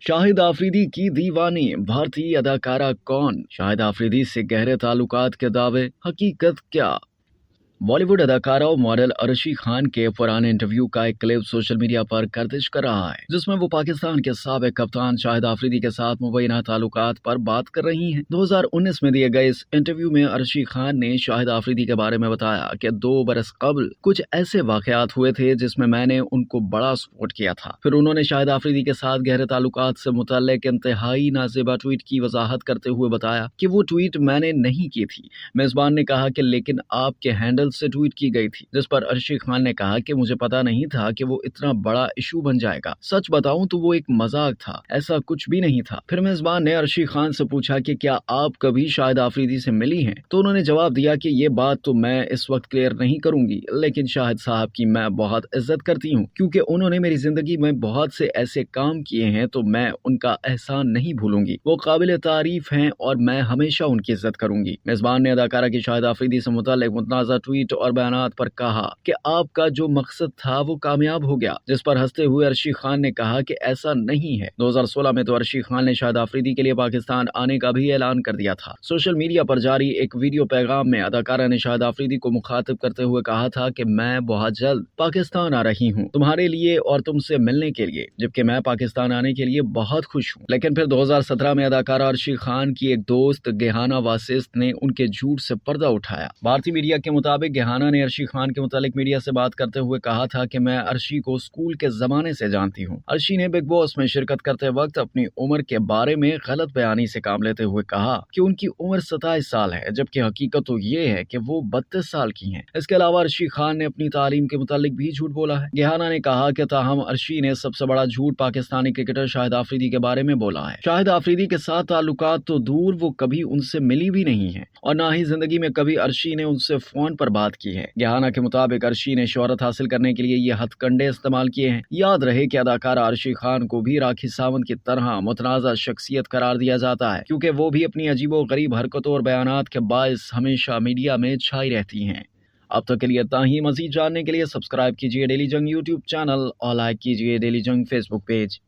शाहिद आफरीदी की दीवानी, भारतीय अदाकारा कौन? शाहिद आफरीदी से गहरे ताल्लुकात के दावे, हकीकत क्या? बॉलीवुड अदाकारा और मॉडल अर्शी खान के पुराने इंटरव्यू का एक क्लिप सोशल मीडिया पर गर्दिश कर रहा है, जिसमें वो पाकिस्तान के साबिक कप्तान शाहिद आफरीदी के साथ मुबैना ताल्लुकात पर बात कर रही हैं। 2019 में दिए गए इस इंटरव्यू में अर्शी खान ने शाहिद आफरीदी के बारे में बताया कि 2 बरस कबल कुछ ऐसे वाकयात हुए थे जिसमें मैंने उनको बड़ा सपोर्ट किया था। फिर उन्होंने शाहिद आफरीदी के साथ गहरे ताल्लुकात से मुतल्लिक इंतहाई नाज़िबा ट्वीट की वजाहत करते हुए बताया कि वो ट्वीट मैंने नहीं की थी। मेजबान ने कहा कि लेकिन आपके हैंडल से ट्वीट की गई थी, जिस पर अर्शी खान ने कहा कि मुझे पता नहीं था कि वो इतना बड़ा इशू बन जाएगा। सच बताऊं तो वो एक मजाक था, ऐसा कुछ भी नहीं था। फिर मेजबान ने अर्शी खान से पूछा कि क्या आप कभी शाहिद आफरीदी से मिली हैं, तो उन्होंने जवाब दिया कि ये बात तो मैं इस वक्त क्लियर नहीं करूंगी, लेकिन शाहिद साहब की मैं बहुत इज्जत करती हूँ, क्योंकि उन्होंने मेरी जिंदगी में बहुत से ऐसे काम किए हैं, तो मैं उनका एहसान नहीं भूलूंगी। वो काबिल तारीफ हैं और मैं हमेशा उनकी इज्जत करूंगी। मेजबान ने अदाकारा की शाहिद आफरीदी से मुताल्लिक मुतनाज़ा ट्वीट और बयानात पर कहा कि आपका जो मकसद था वो कामयाब हो गया, जिस पर हंसते हुए अर्शी खान ने कहा कि ऐसा नहीं है। 2016 में तो अर्शी खान ने शाहिद आफरीदी के लिए पाकिस्तान आने का भी ऐलान कर दिया था। सोशल मीडिया पर जारी एक वीडियो पैगाम में अदाकारा ने शाहिद आफरीदी को मुखातिब करते हुए कहा था कि मैं बहुत जल्द पाकिस्तान आ रही हूँ तुम्हारे लिए और तुमसे मिलने के लिए, जबकि मैं पाकिस्तान आने के लिए बहुत खुश हूँ। लेकिन फिर 2017 में अदाकारा अर्शी खान की एक दोस्त गेहाना वासिस्त ने उनके झूठ से पर्दा उठाया। भारतीय मीडिया के मुताबिक गेहाना ने अर्शी खान के मुतालिक मीडिया से बात करते हुए कहा था कि मैं अर्शी को स्कूल के जमाने से जानती हूँ। अर्शी ने बिग बॉस में शिरकत करते वक्त अपनी उम्र के बारे में गलत बयानी से काम लेते हुए कहा कि उनकी उम्र 27 साल है, जबकि हकीकत तो ये है कि वो 32 साल की हैं। इसके अलावा अर्शी खान ने अपनी तालीम के मुतालिक भी झूठ बोला है। गेहाना ने कहा कि ताहम अर्शी ने सबसे बड़ा झूठ पाकिस्तानी क्रिकेटर शाहिद आफरीदी के बारे में बोला है। शाहिद आफरीदी के साथ ताल्लुकात तो दूर, वो कभी उनसे मिली भी नहीं है और ना ही जिंदगी में कभी अर्शी ने उनसे फोन पर बात की है। गेहाना के मुताबिक अर्शी ने शोहरत हासिल करने के लिए ये हथकंडे इस्तेमाल किए हैं। याद रहे कि अदाकारा अर्शी खान को भी राखी सावंत की तरह मुतनाज़ा शख्सियत करार दिया जाता है, क्योंकि वो भी अपनी अजीबो गरीब हरकतों और बयानात के बायस हमेशा मीडिया में छाई रहती हैं। अब तक के लिए इतना ही। मज़ीद जानने के लिए सब्सक्राइब कीजिए डेली जंग यूट्यूब चैनल और लाइक कीजिए डेली जंग फेसबुक पेज।